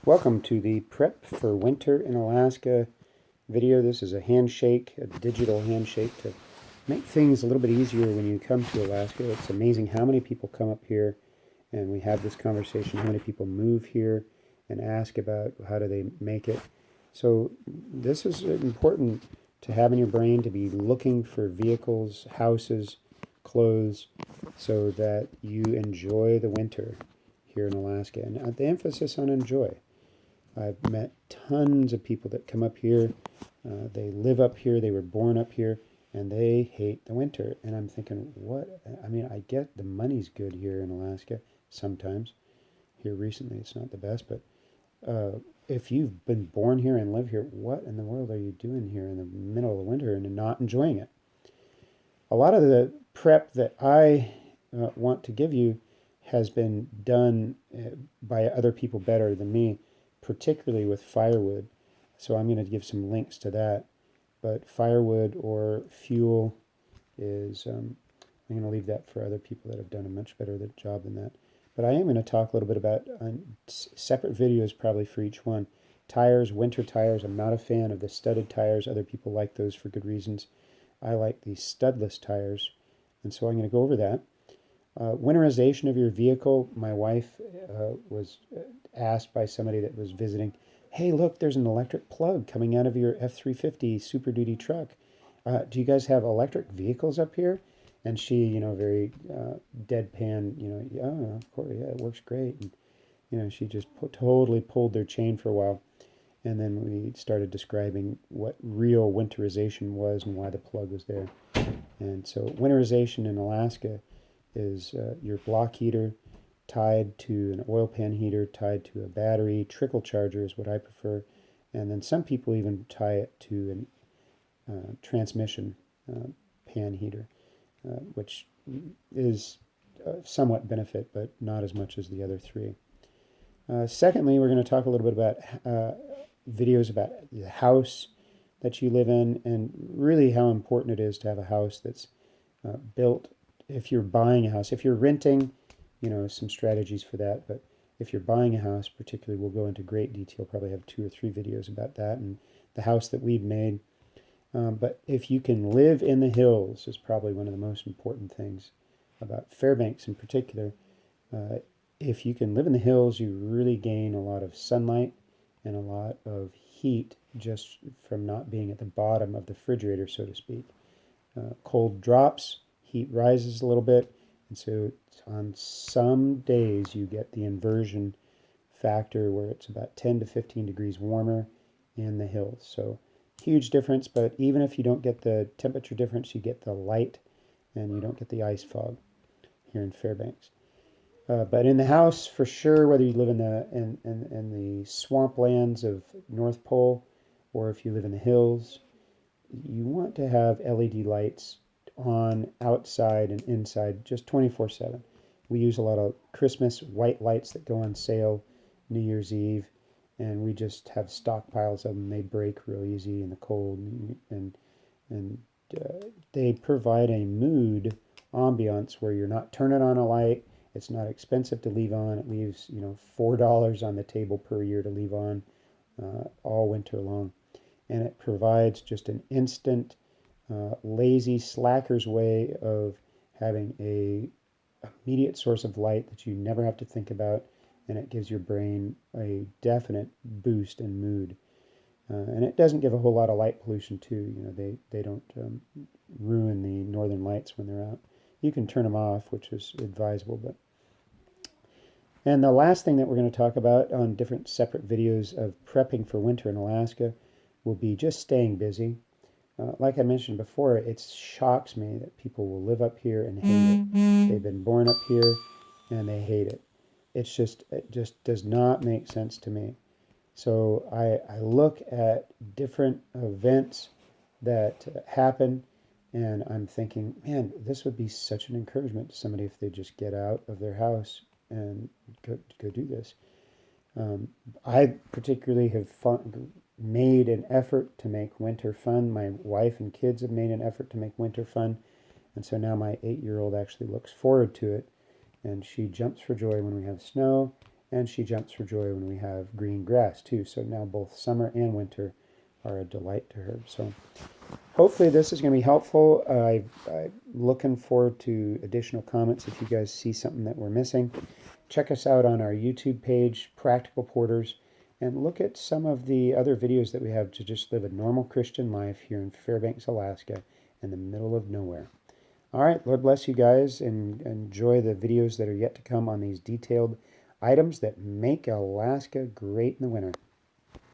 Welcome to the Prep for Winter in Alaska video. This is a handshake, a digital handshake to make things a little bit easier when you come to Alaska. It's amazing how many people come up here and we have this conversation, how many people move here and ask about how do they make it. So this is important to have in your brain, to be looking for vehicles, houses, clothes, so that you enjoy the winter here in Alaska. And the emphasis on enjoy. I've met tons of people that come up here. They live up here. They were born up here, and they hate the winter. And I'm thinking, what? I mean, I get the money's good here in Alaska sometimes. Here recently, it's not the best, but if you've been born here and live here, what in the world are you doing here in the middle of the winter and not enjoying it? A lot of the prep that I want to give you has been done by other people better than me, particularly with firewood. So I'm going to give some links to that. But firewood or fuel is, I'm going to leave that for other people that have done a much better job than that. But I am going to talk a little bit about separate videos probably for each one. Tires, winter tires. I'm not a fan of the studded tires. Other people like those for good reasons. I like the studless tires. And so I'm going to go over that. Winterization of your vehicle. My wife was asked by somebody that was visiting, hey, look, there's an electric plug coming out of your F-350 Super Duty truck. Do you guys have electric vehicles up here? And she, very deadpan, yeah, of course, yeah, it works great. And, she just totally pulled their chain for a while. And then we started describing what real winterization was and why the plug was there. And so winterization in Alaska is your block heater tied to an oil pan heater, tied to a battery. Trickle charger is what I prefer. And then some people even tie it to a transmission pan heater, which is somewhat benefit, but not as much as the other three. Secondly, we're going to talk a little bit about videos about the house that you live in and really how important it is to have a house that's built. If you're buying a house, if you're renting, some strategies for that. But if you're buying a house, particularly, we'll go into great detail, probably have 2 or 3 videos about that and the house that we've made. But if you can live in the hills is probably one of the most important things about Fairbanks in particular. If you can live in the hills, you really gain a lot of sunlight and a lot of heat just from not being at the bottom of the refrigerator, so to speak. Cold drops, heat rises a little bit, and so on some days you get the inversion factor where it's about 10 to 15 degrees warmer in the hills. So huge difference, but even if you don't get the temperature difference, you get the light and you don't get the ice fog here in Fairbanks. But in the house, for sure, whether you live in the swamplands of North Pole or if you live in the hills, you want to have LED lights on outside and inside just 24/7. We use a lot of Christmas white lights that go on sale New Year's Eve, and we just have stockpiles of them. They break real easy in the cold, and they provide a mood ambiance where you're not turning on a light. It's not expensive to leave on. It leaves $4 on the table per year to leave on all winter long, and it provides just an instant lazy slacker's way of having a immediate source of light that you never have to think about, and it gives your brain a definite boost in mood. And it doesn't give a whole lot of light pollution too. They don't ruin the northern lights when they're out. You can turn them off, which is advisable. And the last thing that we're going to talk about on different separate videos of prepping for winter in Alaska will be just staying busy. Like I mentioned before, it shocks me that people will live up here and hate it. They've been born up here and they hate it. It just does not make sense to me. So I look at different events that happen and I'm thinking, man, this would be such an encouragement to somebody if they just get out of their house and go do this. I particularly have made an effort to make winter fun. My wife and kids have made an effort to make winter fun. And so now my 8-year-old actually looks forward to it. And she jumps for joy when we have snow. And she jumps for joy when we have green grass too. So now both summer and winter are a delight to her. So hopefully this is going to be helpful. I'm looking forward to additional comments if you guys see something that we're missing. Check us out on our YouTube page, Practical Porters, and look at some of the other videos that we have to just live a normal Christian life here in Fairbanks, Alaska, in the middle of nowhere. All right, Lord bless you guys, and enjoy the videos that are yet to come on these detailed items that make Alaska great in the winter.